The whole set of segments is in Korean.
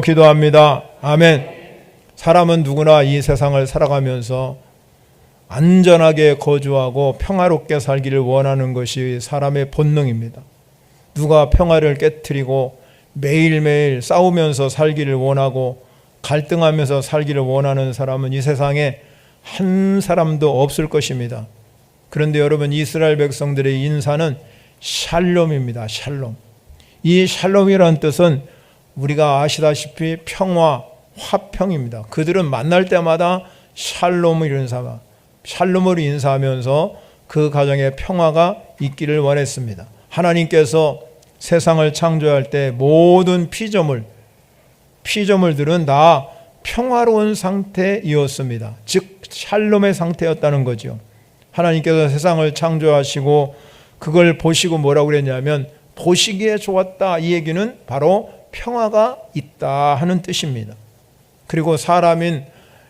기도합니다. 아멘. 사람은 누구나 이 세상을 살아가면서 안전하게 거주하고 평화롭게 살기를 원하는 것이 사람의 본능입니다. 누가 평화를 깨트리고 매일매일 싸우면서 살기를 원하고 갈등하면서 살기를 원하는 사람은 이 세상에 한 사람도 없을 것입니다. 그런데 여러분, 이스라엘 백성들의 인사는 샬롬입니다. 샬롬. 이 샬롬이라는 뜻은 우리가 아시다시피 평화, 화평입니다. 그들은 만날 때마다 샬롬을 인사하면서 그 가정에 평화가 있기를 원했습니다. 하나님께서 세상을 창조할 때 모든 피조물들은 다 평화로운 상태이었습니다. 즉 샬롬의 상태였다는 거죠. 하나님께서 세상을 창조하시고 그걸 보시고 뭐라고 그랬냐면 보시기에 좋았다. 이 얘기는 바로 평화가 있다 하는 뜻입니다. 그리고 사람인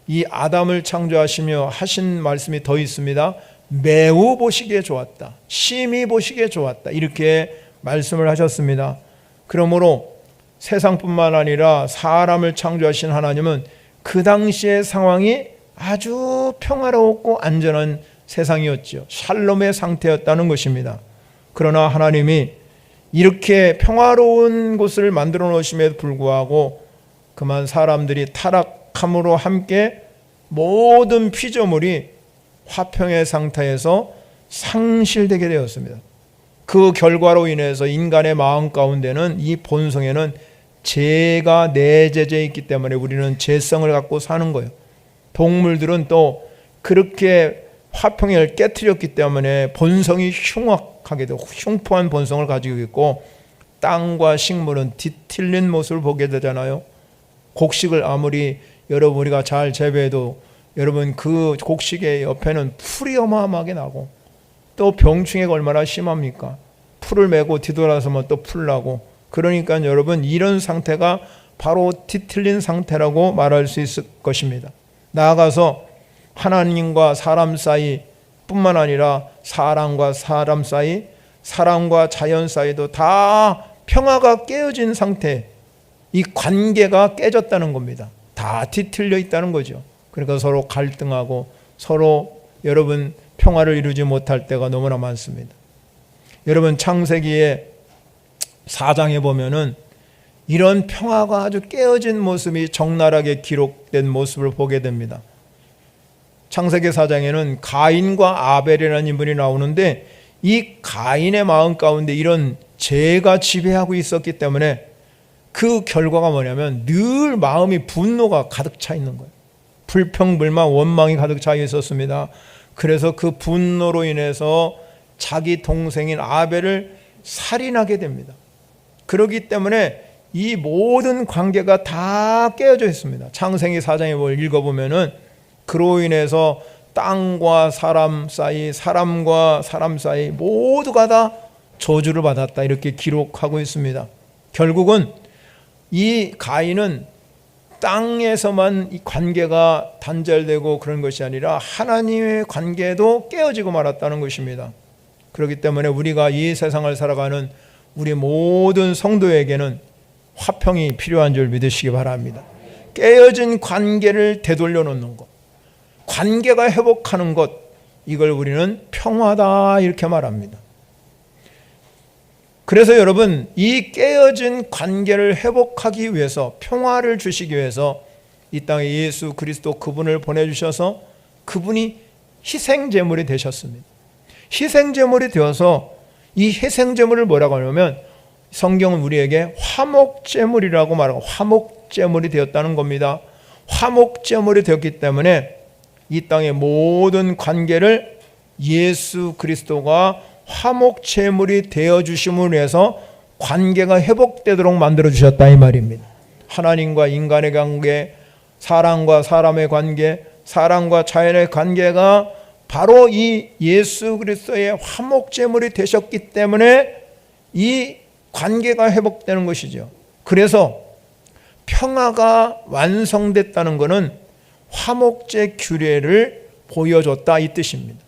이 아담을 창조하시며 하신 말씀이 더 있습니다. 매우 보시기에 좋았다. 심히 보시기에 좋았다. 이렇게 말씀을 하셨습니다. 그러므로 세상뿐만 아니라 사람을 창조하신 하나님은 그 당시의 상황이 아주 평화롭고 안전한 세상이었죠. 샬롬의 상태였다는 것입니다. 그러나 하나님이 이렇게 평화로운 곳을 만들어 놓으심에도 불구하고 그만 사람들이 타락함으로 함께 모든 피조물이 화평의 상태에서 상실되게 되었습니다. 그 결과로 인해서 인간의 마음 가운데는 이 본성에는 죄가 내재되어 있기 때문에 우리는 죄성을 갖고 사는 거예요. 동물들은 또 그렇게 화평을 깨트렸기 때문에 본성이 흉포한 본성을 가지고 있고 땅과 식물은 뒤틀린 모습을 보게 되잖아요. 곡식을 아무리 여러분 우리가 잘 재배해도 여러분 그 곡식의 옆에는 풀이 어마어마하게 나고 또 병충해가 얼마나 심합니까? 풀을 메고 뒤돌아서면 또 풀 나고. 그러니까 여러분 이런 상태가 바로 뒤틀린 상태라고 말할 수 있을 것입니다. 나아가서 하나님과 사람 사이 뿐만 아니라 사람과 사람 사이, 사람과 자연 사이도 다 평화가 깨어진 상태, 이 관계가 깨졌다는 겁니다. 다 뒤틀려 있다는 거죠. 그러니까 서로 갈등하고 서로 여러분 평화를 이루지 못할 때가 너무나 많습니다. 여러분 창세기의 4장에 보면은 이런 평화가 아주 깨어진 모습이 적나라하게 기록된 모습을 보게 됩니다. 창세기 4장에는 가인과 아벨이라는 인물이 나오는데 이 가인의 마음 가운데 이런 죄가 지배하고 있었기 때문에 그 결과가 뭐냐면 늘 마음이 분노가 가득 차 있는 거예요. 불평불만 원망이 가득 차 있었습니다. 그래서 그 분노로 인해서 자기 동생인 아벨을 살인하게 됩니다. 그렇기 때문에 이 모든 관계가 다 깨어져 있습니다. 창세기 4장에 뭘 읽어보면은 그로 인해서 땅과 사람 사이, 사람과 사람 사이 모두가 다 저주를 받았다 이렇게 기록하고 있습니다. 결국은 이 가인은 땅에서만 이 관계가 단절되고 그런 것이 아니라 하나님의 관계도 깨어지고 말았다는 것입니다. 그렇기 때문에 우리가 이 세상을 살아가는 우리 모든 성도에게는 화평이 필요한 줄 믿으시기 바랍니다. 깨어진 관계를 되돌려 놓는 것, 관계가 회복하는 것, 이걸 우리는 평화다 이렇게 말합니다. 그래서 여러분 이 깨어진 관계를 회복하기 위해서 평화를 주시기 위해서 이 땅에 예수 그리스도 그분을 보내주셔서 그분이 희생제물이 되셨습니다. 희생제물이 되어서 이 희생제물을 뭐라고 하냐면 성경은 우리에게 화목제물이라고 말하고 화목제물이 되었다는 겁니다. 화목제물이 되었기 때문에 이 땅의 모든 관계를 예수 그리스도가 화목제물이 되어주심을 위해서 관계가 회복되도록 만들어주셨다 이 말입니다. 하나님과 인간의 관계, 사람과 사람의 관계, 사람과 자연의 관계가 바로 이 예수 그리스도의 화목제물이 되셨기 때문에 이 관계가 회복되는 것이죠. 그래서 평화가 완성됐다는 것은 화목제 규례를 보여줬다 이 뜻입니다.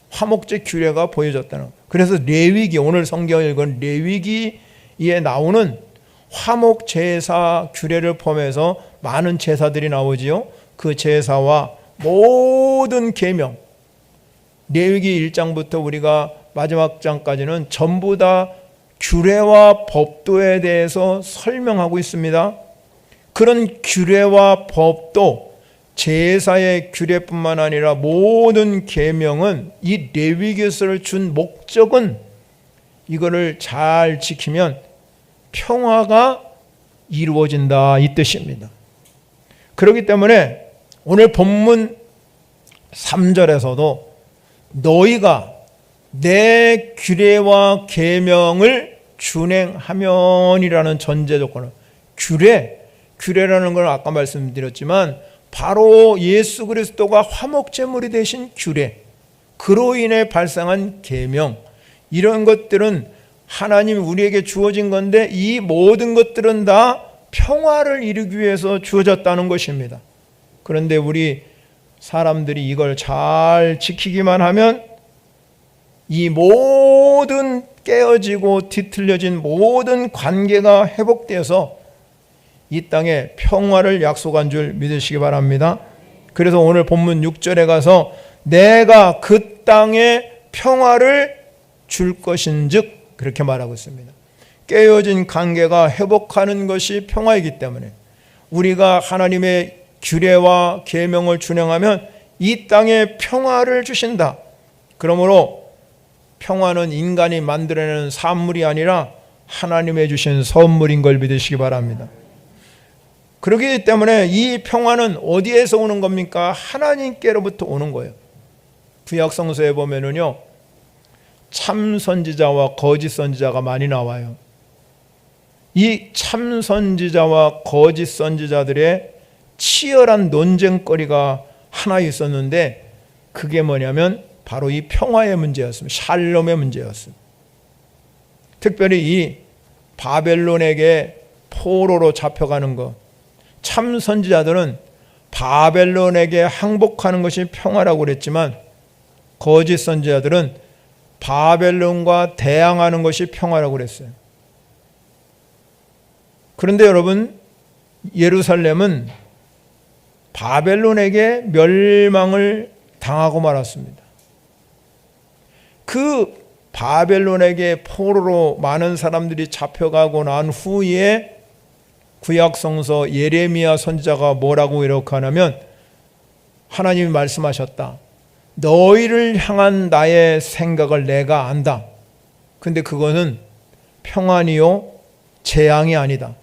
화목제 규례가 보여졌다는. 그래서 레위기, 오늘 성경을 읽은 레위기에 나오는 화목 제사 규례를 포함해서 많은 제사들이 나오지요. 그 제사와 모든 계명, 레위기 1장부터 우리가 마지막 장까지는 전부 다 규례와 법도에 대해서 설명하고 있습니다. 그런 규례와 법도, 제사의 규례뿐만 아니라 모든 계명은 이 레위기서를 준 목적은 이거를 잘 지키면 평화가 이루어진다, 이 뜻입니다. 그렇기 때문에 오늘 본문 3절에서도 너희가 내 규례와 계명을 준행하면이라는 전제 조건을, 규례라는 걸 아까 말씀드렸지만 바로 예수 그리스도가 화목제물이 되신 규례, 그로 인해 발생한 계명, 이런 것들은 하나님이 우리에게 주어진 건데 이 모든 것들은 다 평화를 이루기 위해서 주어졌다는 것입니다. 그런데 우리 사람들이 이걸 잘 지키기만 하면 이 모든 깨어지고 뒤틀려진 모든 관계가 회복되어서 이 땅에 평화를 약속한 줄 믿으시기 바랍니다. 그래서 오늘 본문 6절에 가서 내가 그 땅에 평화를 줄 것인즉 그렇게 말하고 있습니다. 깨어진 관계가 회복하는 것이 평화이기 때문에 우리가 하나님의 규례와 계명을 준행하면 이 땅에 평화를 주신다. 그러므로 평화는 인간이 만들어내는 산물이 아니라 하나님의 주신 선물인 걸 믿으시기 바랍니다. 그렇기 때문에 이 평화는 어디에서 오는 겁니까? 하나님께로부터 오는 거예요. 구약성서에 보면은요, 참 선지자와 거짓 선지자가 많이 나와요. 이 참 선지자와 거짓 선지자들의 치열한 논쟁거리가 하나 있었는데 그게 뭐냐면 바로 이 평화의 문제였습니다. 샬롬의 문제였습니다. 특별히 이 바벨론에게 포로로 잡혀가는 것, 참 선지자들은 바벨론에게 항복하는 것이 평화라고 그랬지만 거짓 선지자들은 바벨론과 대항하는 것이 평화라고 그랬어요. 그런데 여러분, 예루살렘은 바벨론에게 멸망을 당하고 말았습니다. 그 바벨론에게 포로로 많은 사람들이 잡혀가고 난 후에 구약성서 예레미야 선지자가 뭐라고 이렇게 하냐면 하나님이 말씀하셨다. 너희를 향한 나의 생각을 내가 안다. 근데 그거는 평안이요 재앙이 아니다.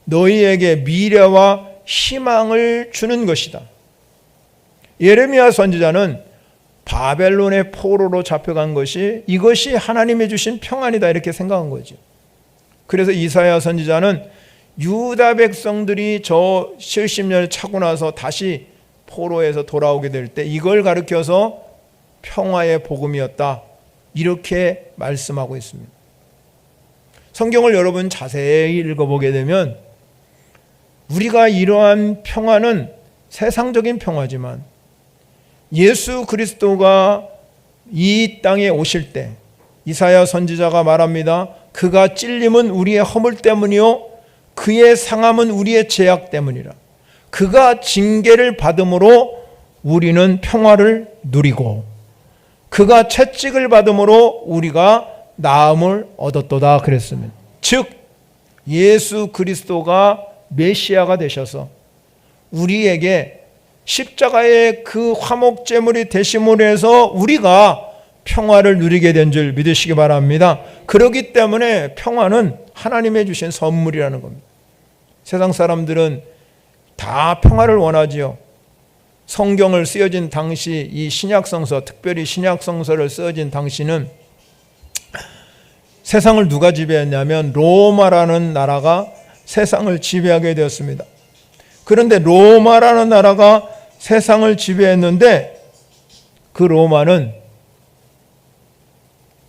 너희에게 미래와 희망을 주는 것이다. 예레미야 선지자는 바벨론의 포로로 잡혀간 것이 이것이 하나님이 주신 평안이다 이렇게 생각한 거죠. 그래서 이사야 선지자는 유다 백성들이 저 70년을 차고 나서 다시 포로에서 돌아오게 될 때 이걸 가르쳐서 평화의 복음이었다 이렇게 말씀하고 있습니다. 성경을 여러분 자세히 읽어보게 되면 우리가 이러한 평화는 세상적인 평화지만 예수 그리스도가 이 땅에 오실 때 이사야 선지자가 말합니다. 그가 찔림은 우리의 허물 때문이요 그의 상함은 우리의 죄악 때문이라. 그가 징계를 받음으로 우리는 평화를 누리고 그가 채찍을 받음으로 우리가 나음을 얻었도다 그랬습니다. 즉 예수 그리스도가 메시아가 되셔서 우리에게 십자가의 그 화목제물이 되심으로 해서 우리가 평화를 누리게 된 줄 믿으시기 바랍니다. 그렇기 때문에 평화는 하나님의 주신 선물이라는 겁니다. 세상 사람들은 다 평화를 원하지요. 성경을 쓰여진 당시 이 신약성서, 특별히 신약성서를 쓰여진 당시는 세상을 누가 지배했냐면 로마라는 나라가 세상을 지배하게 되었습니다. 그런데 로마라는 나라가 세상을 지배했는데 그 로마는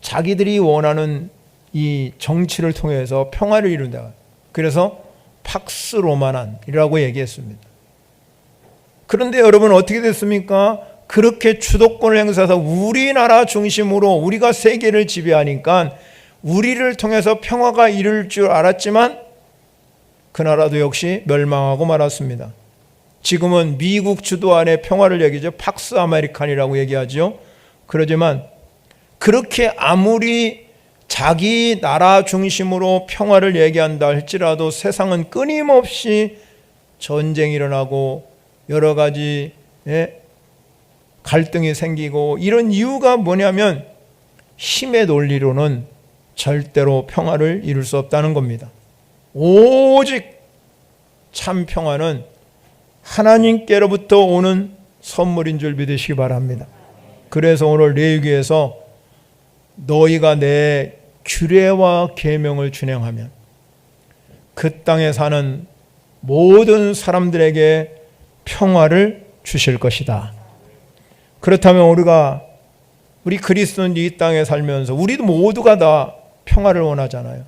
자기들이 원하는 이 정치를 통해서 평화를 이룬다. 그래서 팍스 로마난이라고 얘기했습니다. 그런데 여러분 어떻게 됐습니까? 그렇게 주도권을 행사해서 우리나라 중심으로 우리가 세계를 지배하니까 우리를 통해서 평화가 이룰 줄 알았지만 그 나라도 역시 멸망하고 말았습니다. 지금은 미국 주도 안에 평화를 얘기죠. 팍스 아메리칸이라고 얘기하죠. 그러지만 그렇게 아무리 자기 나라 중심으로 평화를 얘기한다 할지라도 세상은 끊임없이 전쟁이 일어나고 여러 가지 갈등이 생기고, 이런 이유가 뭐냐면 힘의 논리로는 절대로 평화를 이룰 수 없다는 겁니다. 오직 참 평화는 하나님께로부터 오는 선물인 줄 믿으시기 바랍니다. 그래서 오늘 레위기에서 너희가 내 규례와 계명을 준행하면 그 땅에 사는 모든 사람들에게 평화를 주실 것이다. 그렇다면 우리 그리스도인 이 땅에 살면서 우리도 모두가 다 평화를 원하잖아요.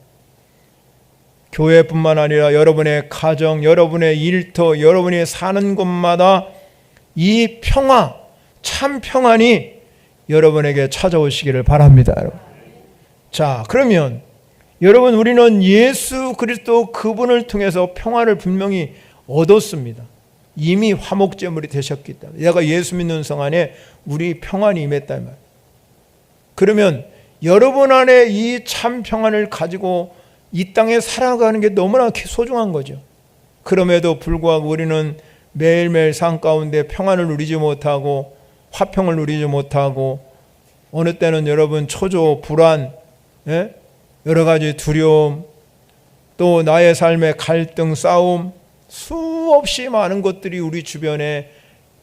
교회뿐만 아니라 여러분의 가정, 여러분의 일터, 여러분이 사는 곳마다 이 평화, 참 평안이 여러분에게 찾아오시기를 바랍니다. 여러분. 자, 그러면 여러분, 우리는 예수 그리스도 그분을 통해서 평화를 분명히 얻었습니다. 이미 화목제물이 되셨기 때문에. 내가 예수 믿는 성안에 우리 평안이 임했다 이 말. 그러면 여러분 안에 이 참 평안을 가지고 이 땅에 살아가는 게 너무나 소중한 거죠. 그럼에도 불구하고 우리는 매일매일 삶 가운데 평안을 누리지 못하고 화평을 누리지 못하고, 어느 때는 여러분 초조, 불안, 여러 가지 두려움, 또 나의 삶의 갈등, 싸움, 수없이 많은 것들이 우리 주변에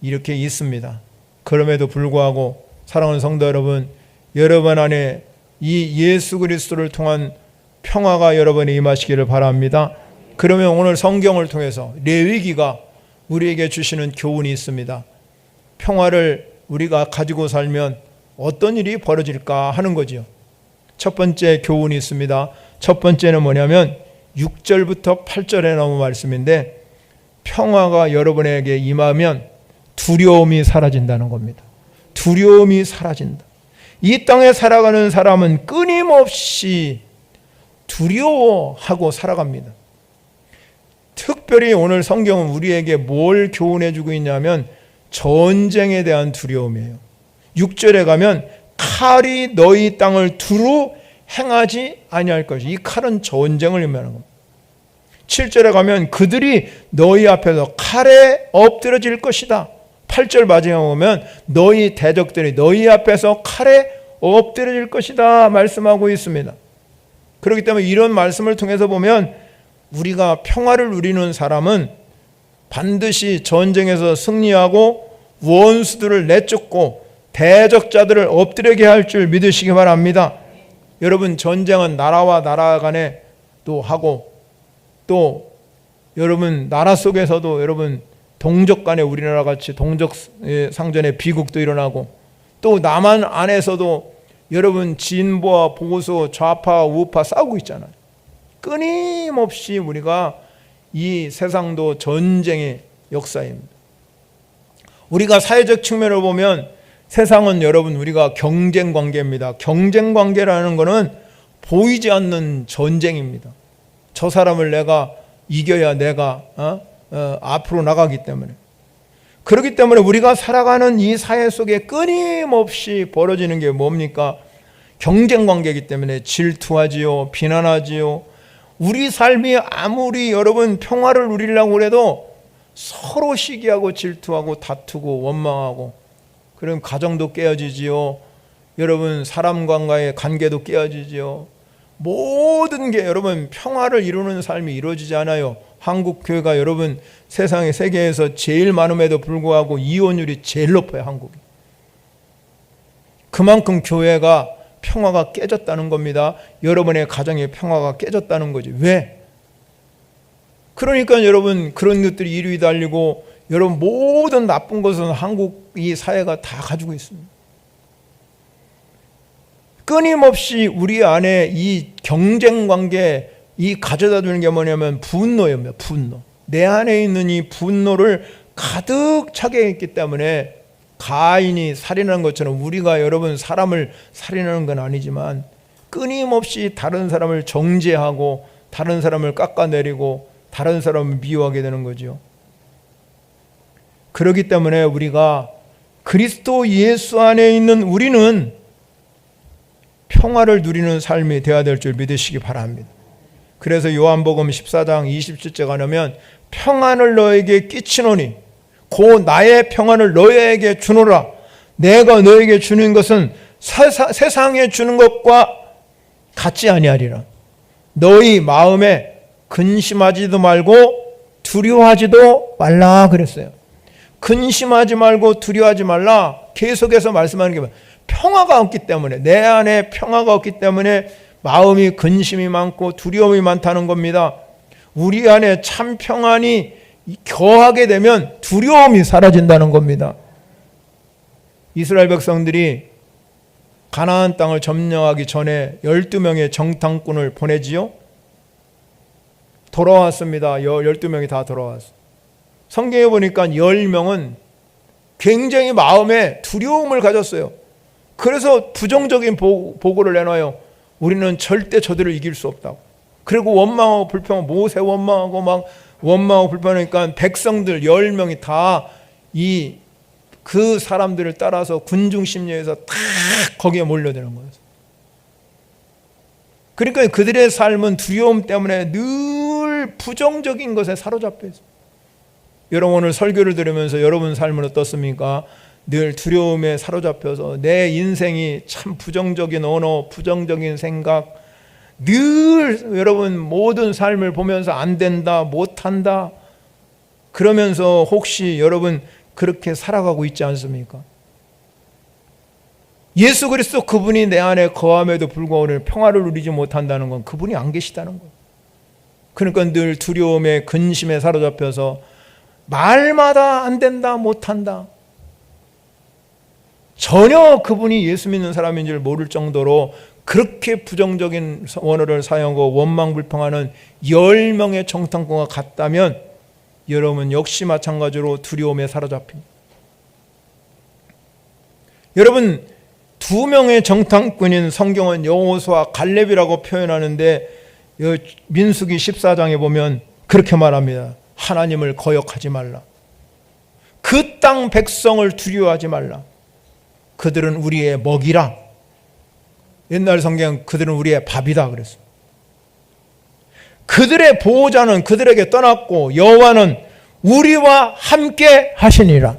이렇게 있습니다. 그럼에도 불구하고 사랑하는 성도 여러분, 여러분 안에 이 예수 그리스도를 통한 평화가 여러분에 임하시기를 바랍니다. 그러면 오늘 성경을 통해서 레위기가 우리에게 주시는 교훈이 있습니다. 평화를 우리가 가지고 살면 어떤 일이 벌어질까 하는 거죠. 첫 번째 교훈이 있습니다. 첫 번째는 뭐냐면 6절부터 8절에 나온 말씀인데, 평화가 여러분에게 임하면 두려움이 사라진다는 겁니다. 두려움이 사라진다. 이 땅에 살아가는 사람은 끊임없이 두려워하고 살아갑니다. 특별히 오늘 성경은 우리에게 뭘 교훈해 주고 있냐면 전쟁에 대한 두려움이에요. 6절에 가면 칼이 너희 땅을 두루 행하지 아니할 것이. 이 칼은 전쟁을 의미하는 겁니다. 7절에 가면 그들이 너희 앞에서 칼에 엎드러질 것이다. 8절 마지막에 보면 너희 대적들이 너희 앞에서 칼에 엎드러질 것이다 말씀하고 있습니다. 그렇기 때문에 이런 말씀을 통해서 보면 우리가 평화를 누리는 사람은 반드시 전쟁에서 승리하고 원수들을 내쫓고 대적자들을 엎드리게 할 줄 믿으시기 바랍니다. 여러분, 전쟁은 나라와 나라 간에 또 하고, 또 여러분 나라 속에서도 여러분 동족 간에 우리나라 같이 동족 상전의 비극도 일어나고, 또 남한 안에서도 여러분 진보와 보수, 좌파, 우파 싸우고 있잖아요. 끊임없이 우리가 이 세상도 전쟁의 역사입니다. 우리가 사회적 측면을 보면 세상은 여러분 우리가 경쟁 관계입니다. 경쟁 관계라는 것은 보이지 않는 전쟁입니다. 저 사람을 내가 이겨야 내가 앞으로 나가기 때문에. 그렇기 때문에 우리가 살아가는 이 사회 속에 끊임없이 벌어지는 게 뭡니까? 경쟁 관계이기 때문에 질투하지요, 비난하지요. 우리 삶이 아무리 여러분 평화를 누리려고 해도 서로 시기하고 질투하고 다투고 원망하고, 그럼 가정도 깨어지지요. 여러분 사람과의 관계도 깨어지지요. 모든 게 여러분 평화를 이루는 삶이 이루어지지 않아요. 한국 교회가 여러분 세상에 세계에서 제일 많음에도 불구하고 이혼율이 제일 높아요. 한국이. 그만큼 교회가 평화가 깨졌다는 겁니다. 여러분의 가정의 평화가 깨졌다는 거지. 왜? 그러니까 여러분 그런 것들이 이루이 달리고, 여러분 모든 나쁜 것은 한국 이 사회가 다 가지고 있습니다. 끊임없이 우리 안에 이 경쟁 관계, 이 가져다 주는 게 뭐냐면 분노예요. 분노. 내 안에 있는 이 분노를 가득 차게 했기 때문에 가인이 살인한 것처럼 우리가 여러분 사람을 살인하는 건 아니지만 끊임없이 다른 사람을 정죄하고 다른 사람을 깎아내리고 다른 사람을 미워하게 되는 거죠. 그렇기 때문에 우리가 그리스도 예수 안에 있는 우리는 평화를 누리는 삶이 되어야 될 줄 믿으시기 바랍니다. 그래서 요한복음 14장 27절 가면 평안을 너에게 끼치노니 곧 나의 평안을 너에게 주노라. 내가 너에게 주는 것은 세상에 주는 것과 같지 아니하리라. 너희 마음에 근심하지도 말고 두려워하지도 말라 그랬어요. 근심하지 말고 두려워하지 말라. 계속해서 말씀하는 게 뭐예요? 평화가 없기 때문에, 내 안에 평화가 없기 때문에 마음이 근심이 많고 두려움이 많다는 겁니다. 우리 안에 참 평안이 거하게 되면 두려움이 사라진다는 겁니다. 이스라엘 백성들이 가나안 땅을 점령하기 전에 12명의 정탐꾼을 보내지요. 돌아왔습니다. 12명이 다 돌아왔어요. 성경에 보니까 10명은 굉장히 마음에 두려움을 가졌어요. 그래서 부정적인 보고를 내놔요. 우리는 절대 저들을 이길 수 없다고. 그리고 원망하고 불평하고, 모세 원망하고 막 원망하고 불평하니까 백성들 10명이 다 그 사람들을 따라서 군중 심리에서 다 거기에 몰려드는 거예요. 그러니까 그들의 삶은 두려움 때문에 늘 부정적인 것에 사로잡혀 있어요. 여러분 오늘 설교를 들으면서 여러분 삶은 어떻습니까? 늘 두려움에 사로잡혀서 내 인생이 참 부정적인 언어, 부정적인 생각, 늘 여러분 모든 삶을 보면서 안 된다, 못한다, 그러면서 혹시 여러분 그렇게 살아가고 있지 않습니까? 예수 그리스도 그분이 내 안에 거함에도 불구하고 평화를 누리지 못한다는 건 그분이 안 계시다는 거예요. 그러니까 늘 두려움에 근심에 사로잡혀서 말마다 안 된다, 못한다, 전혀 그분이 예수 믿는 사람인 줄 모를 정도로 그렇게 부정적인 언어를 사용하고 원망불평하는 10명의 정탐꾼과 같다면 여러분 역시 마찬가지로 두려움에 사로잡힙니다. 여러분 2명의 정탐꾼인 성경은 여호수아 갈렙이라고 표현하는데 민수기 14장에 보면 그렇게 말합니다. 하나님을 거역하지 말라. 그 땅 백성을 두려워하지 말라. 그들은 우리의 먹이라. 옛날 성경 그들은 우리의 밥이다 그랬어요. 그들의 보호자는 그들에게 떠났고 여호와는 우리와 함께 하시니라.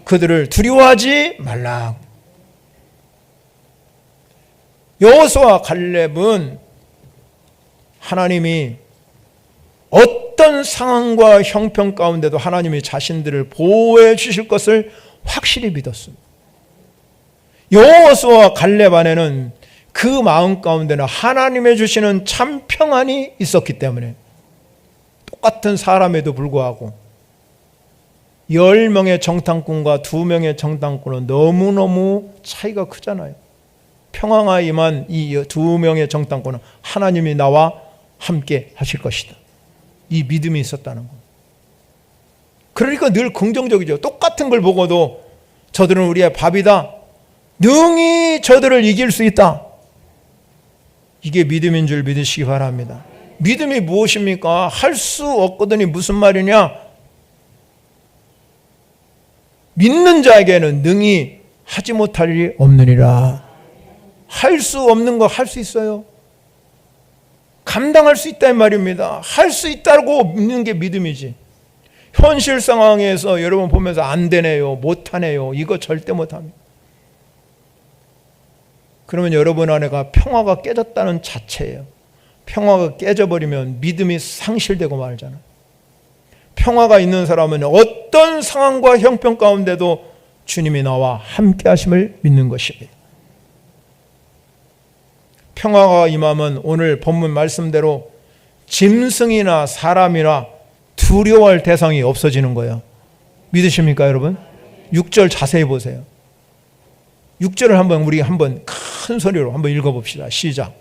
그들을 두려워하지 말라. 여호수아 갈렙은 하나님이 어떤 상황과 형편 가운데도 하나님이 자신들을 보호해 주실 것을 확실히 믿었습니다. 여호수아 갈렙 안에는 그 마음 가운데는 하나님의 주시는 참 평안이 있었기 때문에 똑같은 사람에도 불구하고 10명의 정탐꾼과 2명의 정탐꾼은 너무너무 차이가 크잖아요. 평화가 임한 이 2명의 정탐꾼은 하나님이 나와 함께 하실 것이다. 이 믿음이 있었다는 것. 그러니까 늘 긍정적이죠. 똑같은 걸 보고도 저들은 우리의 밥이다. 능히 저들을 이길 수 있다. 이게 믿음인 줄 믿으시기 바랍니다. 믿음이 무엇입니까? 할 수 없거든이 무슨 말이냐? 믿는 자에게는 능히 하지 못할 일이 없느니라. 할 수 없는 거 할 수 있어요. 감당할 수 있다는 말입니다. 할 수 있다고 믿는 게 믿음이지. 현실 상황에서 여러분 보면서 안 되네요, 못하네요, 이거 절대 못합니다. 그러면 여러분 안에가 평화가 깨졌다는 자체예요. 평화가 깨져버리면 믿음이 상실되고 말잖아요. 평화가 있는 사람은 어떤 상황과 형편 가운데도 주님이 나와 함께 하심을 믿는 것입니다. 평화가 임하면 오늘 본문 말씀대로 짐승이나 사람이나 두려워할 대상이 없어지는 거예요. 믿으십니까 여러분? 6절 자세히 보세요. 6절을 우리 한번 큰 소리로 한번 읽어봅시다. 시작.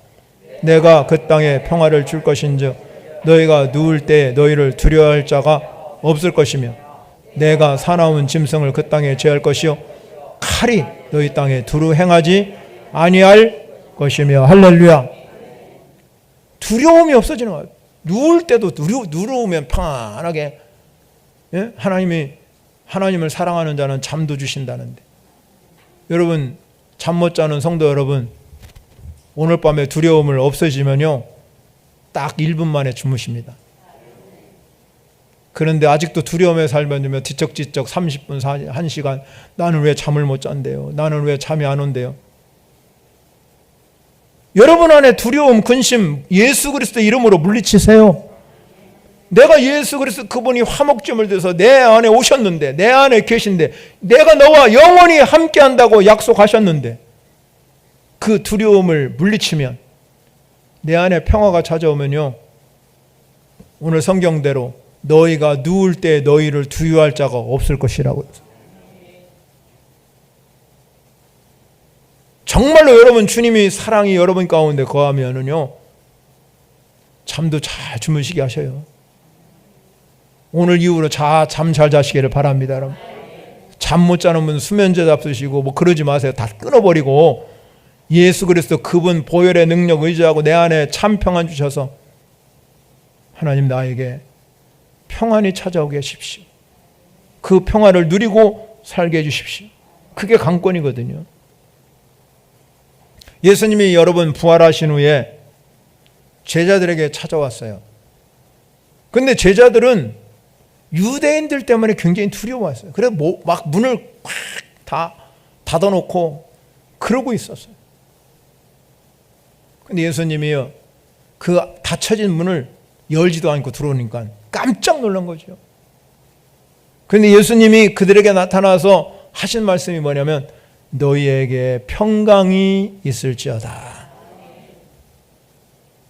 내가 그 땅에 평화를 줄 것인즉 너희가 누울 때 너희를 두려워할 자가 없을 것이며 내가 사나운 짐승을 그 땅에 제할 것이요 칼이 너희 땅에 두루 행하지 아니할 것이며. 할렐루야. 두려움이 없어지는 거예요. 누울 때도 누르면 편안하게, 예? 하나님을 사랑하는 자는 잠도 주신다는데, 여러분 잠 못 자는 성도 여러분, 오늘 밤에 두려움을 없애지면요 딱 1분 만에 주무십니다. 그런데 아직도 두려움에 살면 뒤척뒤척 30분, 1시간, 나는 왜 잠을 못 잔대요? 나는 왜 잠이 안 온대요? 여러분 안에 두려움, 근심 예수 그리스도 이름으로 물리치세요. 내가 예수 그리스도 그분이 화목점을 들어서 내 안에 오셨는데, 내 안에 계신데, 내가 너와 영원히 함께 한다고 약속하셨는데, 그 두려움을 물리치면, 내 안에 평화가 찾아오면요, 오늘 성경대로 너희가 누울 때 너희를 두려워할 자가 없을 것이라고요. 정말로 여러분 주님이 사랑이 여러분 가운데 거하면은요 잠도 잘 주무시게 하셔요. 오늘 이후로 잠 잘 자시기를 바랍니다. 여러분 잠 못 자는 분 수면제 잡수시고 뭐 그러지 마세요. 다 끊어버리고 예수 그리스도 그분 보혈의 능력 의지하고 내 안에 참 평안 주셔서 하나님 나에게 평안이 찾아오게 하십시오. 그 평화를 누리고 살게 해주십시오. 그게 강권이거든요. 예수님이 여러분 부활하신 후에 제자들에게 찾아왔어요. 근데 제자들은 유대인들 때문에 굉장히 두려워했어요. 그래서 막 문을 꽉 다 닫아놓고 그러고 있었어요. 근데 예수님이요 그 닫혀진 문을 열지도 않고 들어오니까 깜짝 놀란 거죠. 그런데 예수님이 그들에게 나타나서 하신 말씀이 뭐냐면 너희에게 평강이 있을지어다.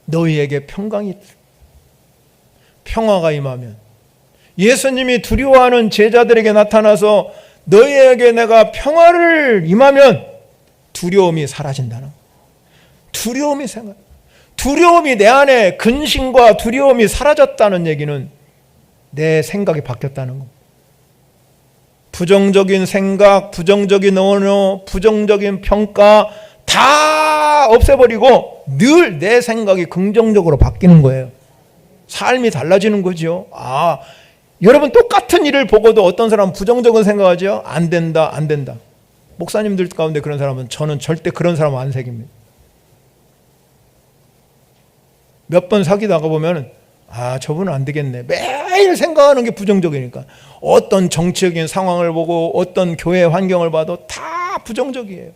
너희에게 평화가 임하면, 예수님이 두려워하는 제자들에게 나타나서 너희에게 내가 평화를 임하면 두려움이 사라진다는 거예요. 두려움이 내 안에 근심과 두려움이 사라졌다는 얘기는 내 생각이 바뀌었다는 겁니다. 부정적인 생각, 부정적인 언어, 부정적인 평가 다 없애버리고 늘 내 생각이 긍정적으로 바뀌는 거예요. 삶이 달라지는 거죠. 여러분 똑같은 일을 보고도 어떤 사람은 부정적인 생각하죠. 안 된다. 목사님들 가운데 그런 사람은 저는 절대 그런 사람 안 새깁니다. 몇 번 사귀다가 보면 저분은 안 되겠네. 매일 생각하는 게 부정적이니까. 어떤 정치적인 상황을 보고 어떤 교회 환경을 봐도 다 부정적이에요.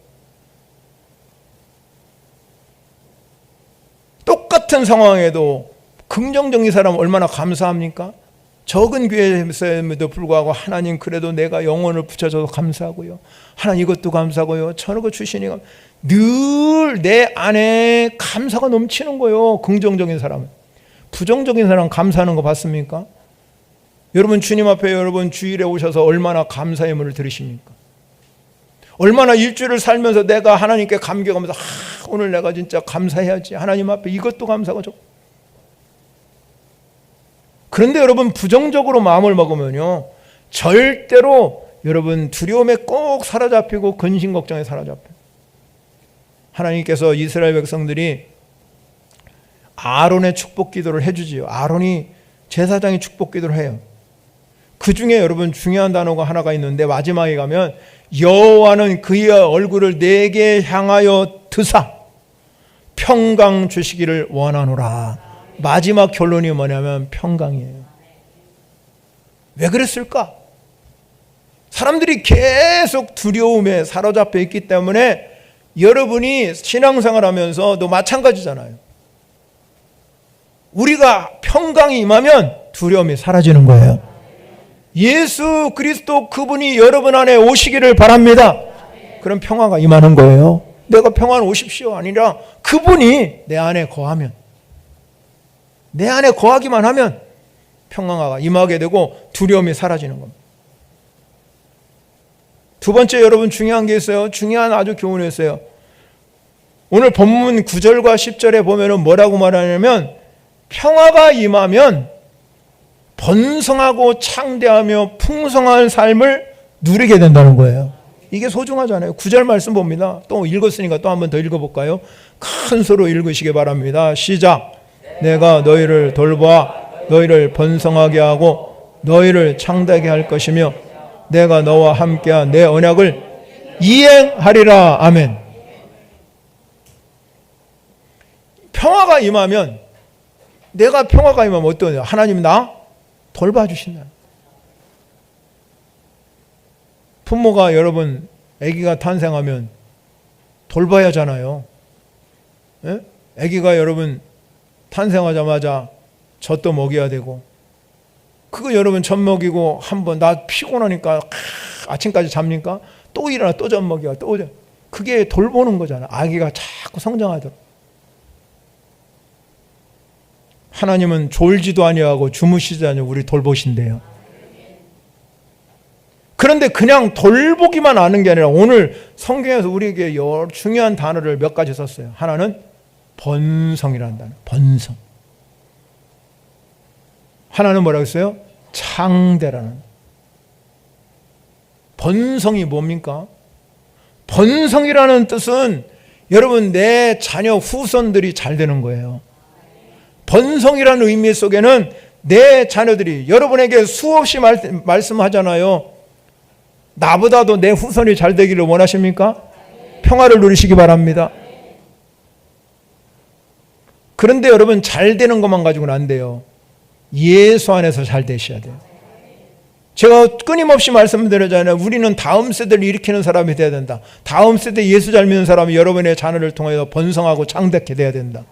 똑같은 상황에도 긍정적인 사람 얼마나 감사합니까? 적은 교회임에도 불구하고 하나님 그래도 내가 영혼을 붙여줘서 감사하고요. 하나님 이것도 감사하고요. 저거 주시니까 늘 내 안에 감사가 넘치는 거예요. 긍정적인 사람은. 부정적인 사람 감사하는 거 봤습니까? 여러분 주님 앞에 여러분 주일에 오셔서 얼마나 감사의 문을 들으십니까? 얼마나 일주일을 살면서 내가 하나님께 감격하면서 오늘 내가 진짜 감사해야지. 하나님 앞에 이것도 감사하고 그런데 여러분 부정적으로 마음을 먹으면요 절대로 여러분 두려움에 꼭 사로잡히고 근심 걱정에 사로잡혀요. 하나님께서 이스라엘 백성들이 아론의 축복 기도를 해주지요. 아론이 제사장이 축복 기도를 해요. 그 중에 여러분 중요한 단어가 하나가 있는데 마지막에 가면 여호와는 그의 얼굴을 내게 향하여 드사 평강 주시기를 원하노라. 마지막 결론이 뭐냐면 평강이에요. 왜 그랬을까? 사람들이 계속 두려움에 사로잡혀 있기 때문에 여러분이 신앙생활 하면서도 마찬가지잖아요. 우리가 평강이 임하면 두려움이 사라지는 거예요. 예수 그리스도 그분이 여러분 안에 오시기를 바랍니다. 그럼 평화가 임하는 거예요. 내가 평안 오십시오 아니라 그분이 내 안에 거하면, 내 안에 거하기만 하면 평화가 임하게 되고 두려움이 사라지는 겁니다. 두 번째 여러분 중요한 게 있어요. 중요한 아주 교훈이 있어요. 오늘 본문 9절과 10절에 보면 뭐라고 말하냐면 평화가 임하면 번성하고 창대하며 풍성한 삶을 누리게 된다는 거예요. 이게 소중하잖아요. 9절 말씀 봅니다. 또 읽었으니까 또 한 번 더 읽어볼까요? 큰 소리로 읽으시기 바랍니다. 시작. 내가 너희를 돌보아 너희를 번성하게 하고 너희를 창대하게 할 것이며 내가 너와 함께한 내 언약을 이행하리라. 아멘. 평화가 임하면, 내가 평화가 임하면 어떠냐? 하나님이 나 돌봐주신다. 부모가 여러분 아기가 탄생하면 돌봐야 하잖아요. 예? 아기가 여러분 탄생하자마자 젖도 먹여야 되고, 그거 여러분 젖 먹이고 한번 나 피곤하니까 아침까지 잡니까? 또 일어나 또 젖 먹여 또 젖. 그게 돌보는 거잖아. 아기가 자꾸 성장하도록. 하나님은 졸지도 아니하고 주무시지 아니하고 우리 돌보신대요. 그런데 그냥 돌보기만 하는 게 아니라 오늘 성경에서 우리에게 중요한 단어를 몇 가지 썼어요. 하나는 번성이라는 단어. 번성. 하나는 뭐라고 했어요? 창대라는. 번성이 뭡니까? 번성이라는 뜻은 여러분 내 자녀 후손들이 잘 되는 거예요. 번성이라는 의미 속에는 내 자녀들이, 여러분에게 수없이 말씀하잖아요. 나보다도 내 후손이 잘 되기를 원하십니까? 평화를 누리시기 바랍니다. 그런데 여러분 잘 되는 것만 가지고는 안 돼요. 예수 안에서 잘 되셔야 돼요. 제가 끊임없이 말씀드리잖아요. 우리는 다음 세대를 일으키는 사람이 돼야 된다. 다음 세대 예수 잘 믿는 사람이 여러분의 자녀를 통해서 번성하고 창대케 돼야 된다.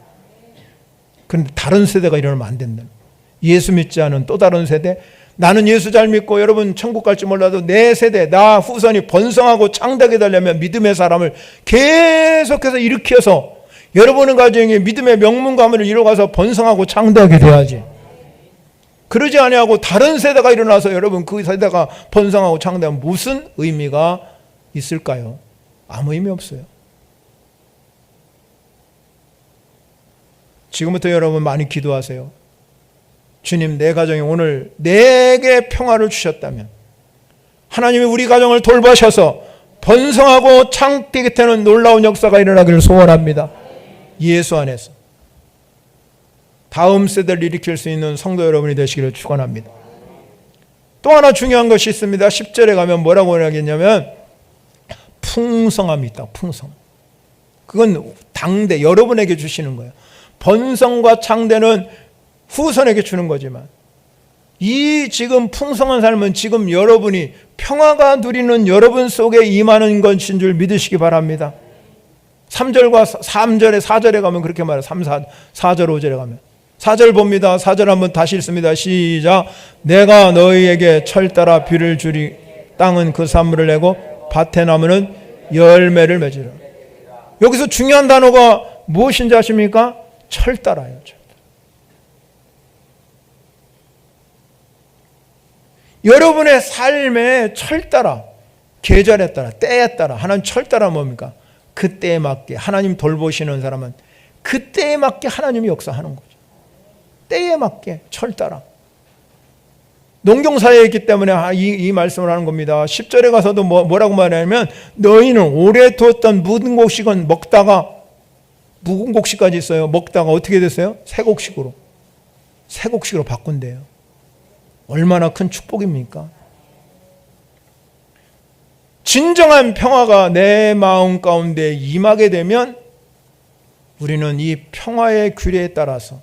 그런데 다른 세대가 일어나면 안 된다. 예수 믿지 않은 또 다른 세대, 나는 예수 잘 믿고 여러분 천국 갈지 몰라도 내 세대, 나 후손이 번성하고 창대하게 되려면 믿음의 사람을 계속해서 일으켜서 여러분의 가정에 믿음의 명문 가문을 이뤄가서 번성하고 창대하게 돼야지. 그러지 아니하고 다른 세대가 일어나서 여러분 그 세대가 번성하고 창대하면 무슨 의미가 있을까요? 아무 의미 없어요. 지금부터 여러분 많이 기도하세요. 주님, 내 가정에 오늘 내게 평화를 주셨다면 하나님이 우리 가정을 돌보셔서 번성하고 창대하게 되는 놀라운 역사가 일어나기를 소원합니다. 예수 안에서 다음 세대를 일으킬 수 있는 성도 여러분이 되시기를 축원합니다. 또 하나 중요한 것이 있습니다. 10절에 가면 뭐라고 하겠냐면 풍성함이 있다. 풍성. 그건 당대 여러분에게 주시는 거예요. 번성과 창대는 후손에게 주는 거지만 이 지금 풍성한 삶은 지금 여러분이 평화가 누리는 여러분 속에 임하는 것인 줄 믿으시기 바랍니다. 3절과 3절에 4절에 가면 그렇게 말해요. 4절 5절에 가면 4절 봅니다. 4절 한번 다시 읽습니다. 시작. 내가 너희에게 철 따라 비를 주리 땅은 그 산물을 내고 밭의 나무는 열매를 맺으라. 여기서 중요한 단어가 무엇인지 아십니까? 철 따라요. 철. 여러분의 삶에 철 따라, 계절에 따라, 때에 따라, 하나님 철 따라 뭡니까? 그때에 맞게 하나님 돌보시는 사람은 그때에 맞게 하나님이 역사하는 거죠. 때에 맞게 철 따라. 농경사에 있기 때문에 이 말씀을 하는 겁니다. 10절에 가서도 뭐라고 말하냐면 너희는 오래 두었던 묵은 곡식은 먹다가, 묵은 곡식까지 있어요. 먹다가 어떻게 됐어요? 새 곡식으로 바꾼대요. 얼마나 큰 축복입니까? 진정한 평화가 내 마음 가운데 임하게 되면 우리는 이 평화의 규례에 따라서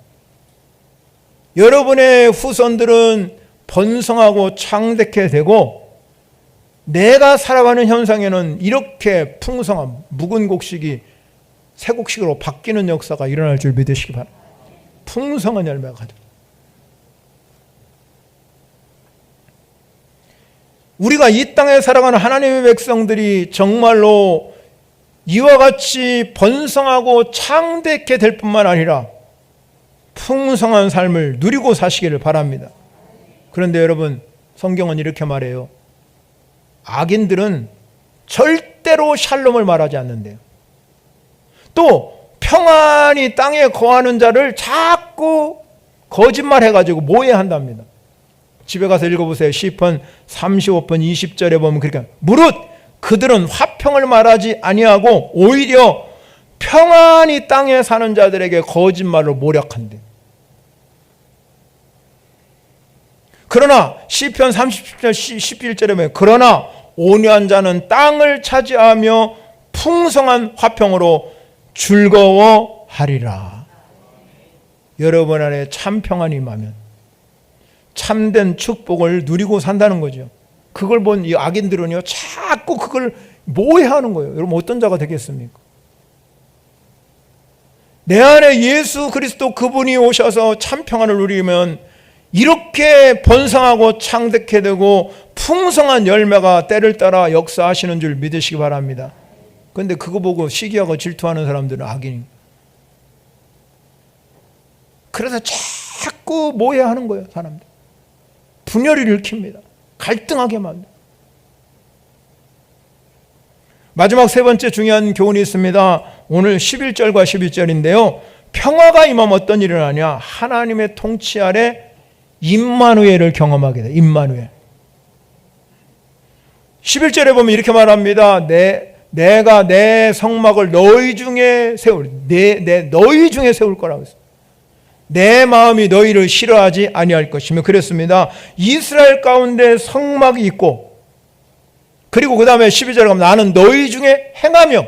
여러분의 후손들은 번성하고 창대케 되고 내가 살아가는 현상에는 이렇게 풍성한 묵은 곡식이 새 곡식으로 바뀌는 역사가 일어날 줄 믿으시기 바랍니다. 풍성한 열매가 가득. 우리가 이 땅에 살아가는 하나님의 백성들이 정말로 이와 같이 번성하고 창대케 될 뿐만 아니라 풍성한 삶을 누리고 사시기를 바랍니다. 그런데 여러분, 성경은 이렇게 말해요. 악인들은 절대로 샬롬을 말하지 않는데요. 또 평안히 땅에 거하는 자를 자꾸 거짓말해가지고 모해한답니다. 집에 가서 읽어보세요. 시편 35편 20절에 보면 그렇게 무릇 그들은 화평을 말하지 아니하고 오히려 평안히 땅에 사는 자들에게 거짓말로 모략한대. 그러나 시편 30편 11절에 보면 그러나 온유한 자는 땅을 차지하며 풍성한 화평으로 즐거워하리라. 여러분 안에 참 평안이 임하면 참된 축복을 누리고 산다는 거죠. 그걸 본 이 악인들은요, 자꾸 그걸 모해하는 거예요. 여러분 어떤 자가 되겠습니까? 내 안에 예수 그리스도 그분이 오셔서 참 평안을 누리면 이렇게 번성하고 창대케 되고 풍성한 열매가 때를 따라 역사하시는 줄 믿으시기 바랍니다. 그런데 그거 보고 시기하고 질투하는 사람들은 악인입니다. 그래서 자꾸 모해하는 거예요. 사람들 분열을 일으킵니다. 갈등하게 만듭니다. 마지막 세 번째 중요한 교훈이 있습니다. 오늘 11절과 12절인데요. 평화가 임하면 어떤 일이 일어나냐? 하나님의 통치 아래 임마누엘을 경험하게 돼. 임마누엘. 11절에 보면 이렇게 말합니다. 내가 내 성막을 너희 중에 너희 중에 세울 거라고 했어요. 내 마음이 너희를 싫어하지 아니할 것이며 그랬습니다. 이스라엘 가운데 성막이 있고, 그리고 그 다음에 12절에 가면 나는 너희 중에 행하며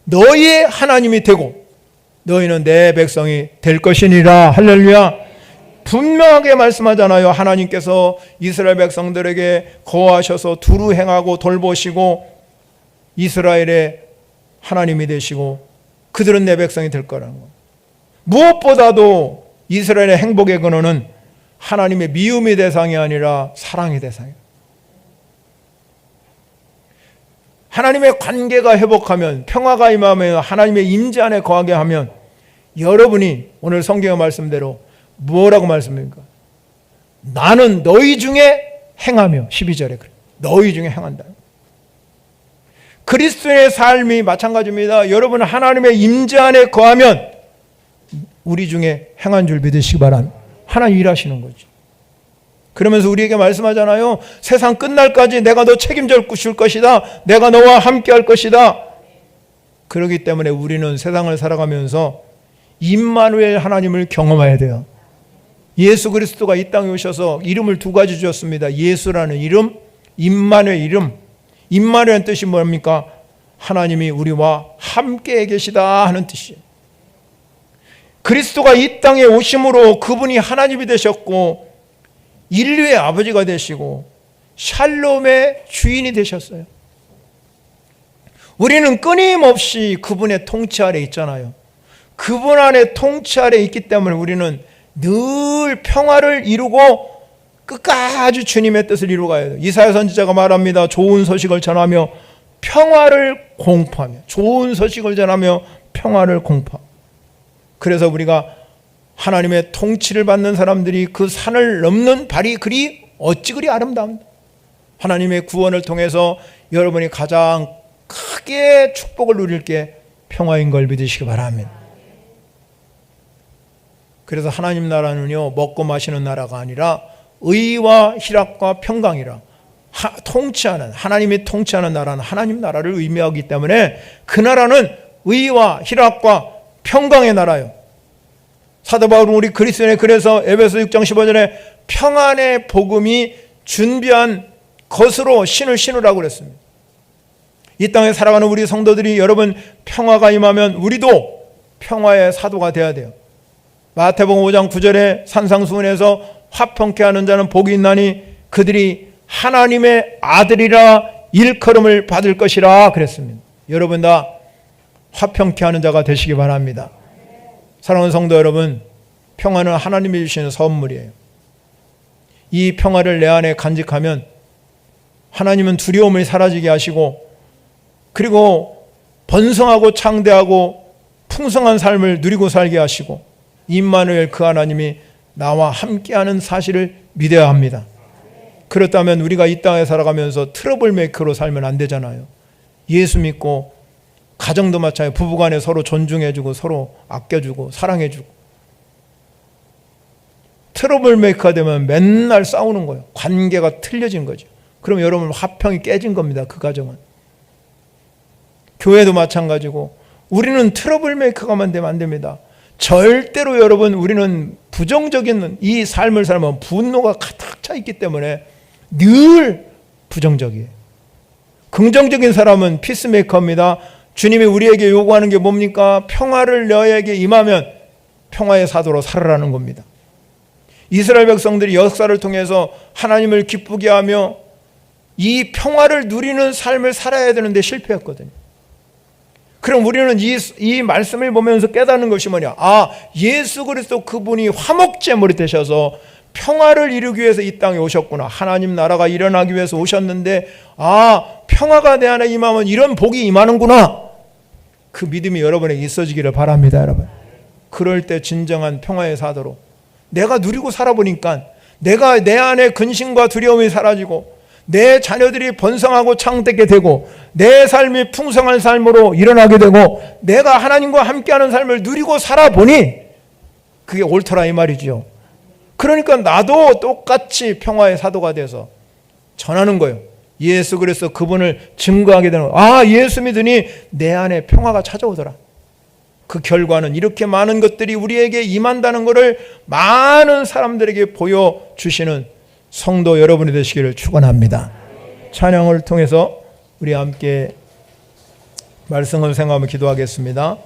너희의 하나님이 되고 너희는 내 백성이 될 것이니라. 할렐루야. 분명하게 말씀하잖아요. 하나님께서 이스라엘 백성들에게 거하셔서 두루 행하고 돌보시고 이스라엘의 하나님이 되시고 그들은 내 백성이 될 거라는 거예요. 무엇보다도 이스라엘의 행복의 근원은 하나님의 미움의 대상이 아니라 사랑의 대상이에요. 하나님의 관계가 회복하면, 평화가 임하면, 하나님의 임재 안에 거하게 하면 여러분이 오늘 성경의 말씀대로 뭐라고 말씀합니까? 나는 너희 중에 행하며, 12절에 그래. 너희 중에 행한다. 그리스도의 삶이 마찬가지입니다. 여러분 하나님의 임재 안에 거하면 우리 중에 행한 줄 믿으시기 바랍니다. 하나님 일하시는 거죠. 그러면서 우리에게 말씀하잖아요. 세상 끝날까지 내가 너 책임져 줄 것이다. 내가 너와 함께 할 것이다. 그렇기 때문에 우리는 세상을 살아가면서 임마누엘 하나님을 경험해야 돼요. 예수 그리스도가 이 땅에 오셔서 이름을 두 가지 주셨습니다. 예수라는 이름, 임마누엘 이름. 임마누엘의 뜻이 뭡니까? 하나님이 우리와 함께 계시다 하는 뜻이에요. 그리스도가 이 땅에 오심으로 그분이 하나님이 되셨고 인류의 아버지가 되시고 샬롬의 주인이 되셨어요. 우리는 끊임없이 그분의 통치 아래 있잖아요. 그분 안에 통치 아래 있기 때문에 우리는 늘 평화를 이루고 끝까지 주님의 뜻을 이루어가야 돼요. 이사야 선지자가 말합니다. 좋은 소식을 전하며 평화를 공포하며, 좋은 소식을 전하며 평화를 공포하며. 그래서 우리가 하나님의 통치를 받는 사람들이 그 산을 넘는 발이 그리 어찌 그리 아름다운다. 하나님의 구원을 통해서 여러분이 가장 크게 축복을 누릴 게 평화인 걸 믿으시기 바랍니다. 그래서 하나님 나라는요, 먹고 마시는 나라가 아니라 의와 희락과 평강이라, 통치하는, 하나님이 통치하는 나라는 하나님 나라를 의미하기 때문에 그 나라는 의와 희락과 평강의 나라요. 사도 바울은 우리 그리스도인의 그래서 에베소 6장 15절에 평안의 복음이 준비한 것으로 신을 신으라고 그랬습니다. 이 땅에 살아가는 우리 성도들이 여러분 평화가 임하면 우리도 평화의 사도가 되어야 돼요. 마태복음 5장 9절에 산상수훈에서 화평케 하는 자는 복이 있나니 그들이 하나님의 아들이라 일컬음을 받을 것이라 그랬습니다. 여러분 다 화평케 하는 자가 되시기 바랍니다. 사랑하는 성도 여러분, 평화는 하나님이 주시는 선물이에요. 이 평화를 내 안에 간직하면 하나님은 두려움을 사라지게 하시고, 그리고 번성하고 창대하고 풍성한 삶을 누리고 살게 하시고, 임마누엘 그 하나님이 나와 함께하는 사실을 믿어야 합니다. 그렇다면 우리가 이 땅에 살아가면서 트러블 메이커로 살면 안 되잖아요. 예수 믿고 가정도 마찬가지예요. 부부간에 서로 존중해주고 서로 아껴주고 사랑해주고. 트러블 메이커가 되면 맨날 싸우는 거예요. 관계가 틀려진 거죠. 그럼 여러분 화평이 깨진 겁니다. 그 가정은. 교회도 마찬가지고 우리는 트러블 메이커가만 되면 안 됩니다. 절대로 여러분 우리는 부정적인 이 삶을 살면 분노가 가득 차 있기 때문에 늘 부정적이에요. 긍정적인 사람은 피스메이커입니다. 주님이 우리에게 요구하는 게 뭡니까? 평화를 너에게 임하면 평화의 사도로 살아라는 겁니다. 이스라엘 백성들이 역사를 통해서 하나님을 기쁘게 하며 이 평화를 누리는 삶을 살아야 되는데 실패했거든요. 그럼 우리는 이 말씀을 보면서 깨닫는 것이 뭐냐? 예수 그리스도 그분이 화목제물이 되셔서 평화를 이루기 위해서 이 땅에 오셨구나. 하나님 나라가 일어나기 위해서 오셨는데 평화가 내 안에 임하면 이런 복이 임하는구나. 그 믿음이 여러분에게 있어지기를 바랍니다, 여러분. 그럴 때 진정한 평화의 사도로 내가 누리고 살아보니까 내가 내 안에 근심과 두려움이 사라지고 내 자녀들이 번성하고 창대게 되고 내 삶이 풍성한 삶으로 일어나게 되고 내가 하나님과 함께하는 삶을 누리고 살아보니 그게 옳더라 이 말이죠. 그러니까 나도 똑같이 평화의 사도가 돼서 전하는 거예요. 예수 그리스도 그분을 증거하게 되는 거예요. 예수 믿으니 내 안에 평화가 찾아오더라. 그 결과는 이렇게 많은 것들이 우리에게 임한다는 것을 많은 사람들에게 보여주시는 성도 여러분이 되시기를 축원합니다. 찬양을 통해서 우리 함께 말씀을 생각하며 기도하겠습니다.